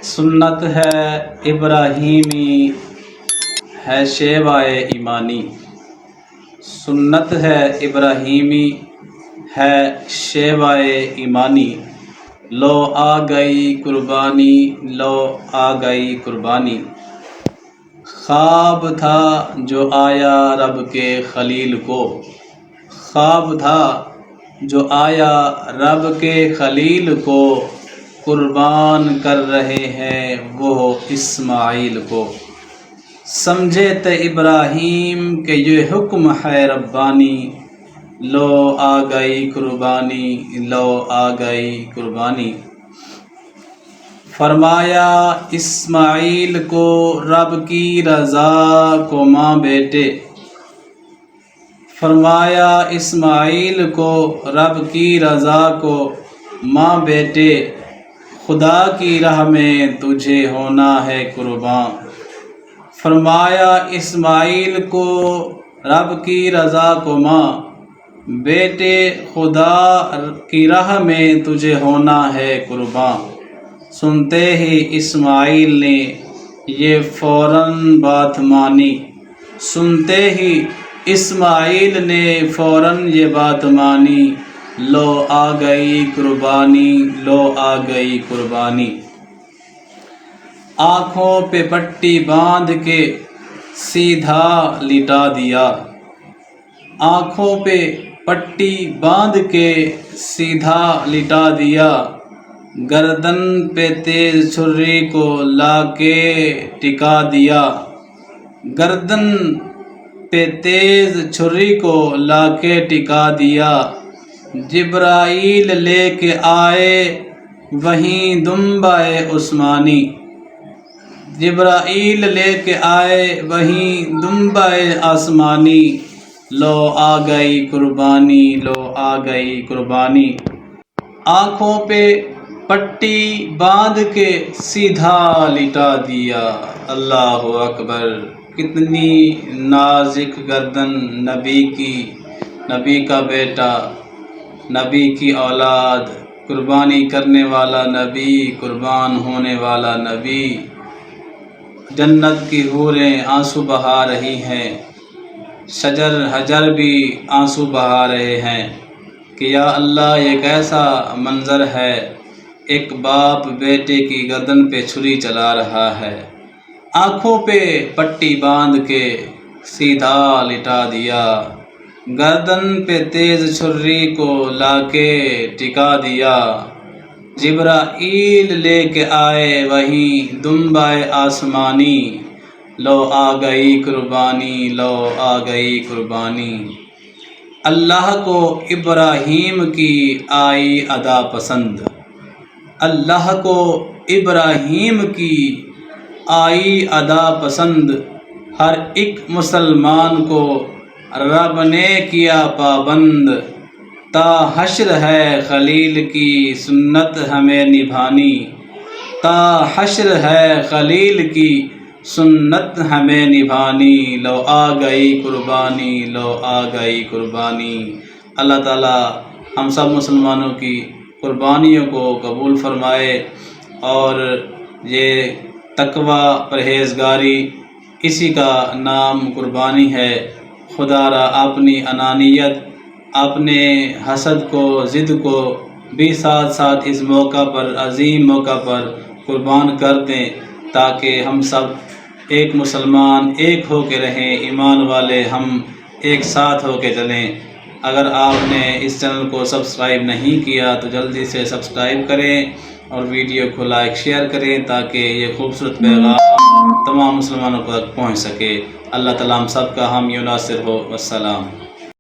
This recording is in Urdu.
سنت ہے ابراہیمی ہے شیوائے ایمانی، سنت ہے ابراہیمی ہے شیوائے ایمانی، لو آ گئی قربانی، لو آ گئی قربانی۔ خواب تھا جو آیا رب کے خلیل کو، خواب تھا جو آیا رب کے خلیل کو، قربان کر رہے ہیں وہ اسماعیل کو۔ سمجھے تھے ابراہیم کہ یہ حکم ہے ربانی، لو آ گئی قربانی، لو آ گئی قربانی۔ فرمایا اسماعیل کو رب کی رضا کو ماں بیٹے، فرمایا اسماعیل کو رب کی رضا کو ماں بیٹے، خدا کی راہ میں تجھے ہونا ہے قربان۔ فرمایا اسماعیل کو رب کی رضا کو ماں بیٹے، خدا کی راہ میں تجھے ہونا ہے قربان۔ سنتے ہی اسماعیل نے یہ فوراً بات مانی، سنتے ہی اسماعیل نے فوراً یہ بات مانی، لو آ گئی قربانی، لو آ گئی قربانی۔ آنکھوں پہ پٹی باندھ کے سیدھا لٹا دیا، آنکھوں پہ پٹی باندھ کے سیدھا لٹا دیا، گردن پہ تیز چھری کو لا کے ٹکا دیا، گردن پہ تیز چھری کو لا کے ٹکا دیا۔ جبرائیل لے کے آئے وہیں دمبائے عثمانی، جبرائیل لے کے آئے وہیں دمبائے آسمانی، لو آ گئی قربانی، لو آ گئی قربانی۔ آنکھوں پہ پٹی باندھ کے سیدھا لٹا دیا، اللہ اکبر۔ کتنی نازک گردن نبی کی، نبی کا بیٹا، نبی کی اولاد، قربانی کرنے والا نبی، قربان ہونے والا نبی۔ جنت کی حوریں آنسو بہا رہی ہیں، شجر حجر بھی آنسو بہا رہے ہیں کہ یا اللہ یہ کیسا منظر ہے، ایک باپ بیٹے کی گردن پہ چھری چلا رہا ہے، آنکھوں پہ پٹی باندھ کے سیدھا لٹا دیا، گردن پہ تیز چھری کو لا کے ٹکا دیا۔ جبرائیل لے کے آئے وہیں دمبائے آسمانی، لو آ گئی قربانی، لو آ گئی قربانی۔ اللہ کو ابراہیم کی آئی ادا پسند، اللہ کو ابراہیم کی آئی ادا پسند، ہر ایک مسلمان کو رب نے کیا پابند، تا حشر ہے خلیل کی سنت ہمیں نبھانی، تا حشر ہے خلیل کی سنت ہمیں نبھانی، لو آ گئی قربانی، لو آ گئی قربانی۔ اللہ تعالی ہم سب مسلمانوں کی قربانیوں کو قبول فرمائے، اور یہ تقوی پرہیزگاری اسی کا نام قربانی ہے۔ خدا را اپنی انانیت، اپنے حسد کو، ضد کو بھی ساتھ ساتھ اس موقع پر، عظیم موقع پر قربان کر دیں، تاکہ ہم سب ایک مسلمان ایک ہو کے رہیں، ایمان والے ہم ایک ساتھ ہو کے چلیں۔ اگر آپ نے اس چینل کو سبسکرائب نہیں کیا تو جلدی سے سبسکرائب کریں اور ویڈیو کو لائک شیئر کریں، تاکہ یہ خوبصورت پیغام تمام مسلمانوں تک پہنچ سکے۔ اللہ تعالیٰ ہم سب کا حامی و ناصر ہو۔ والسلام۔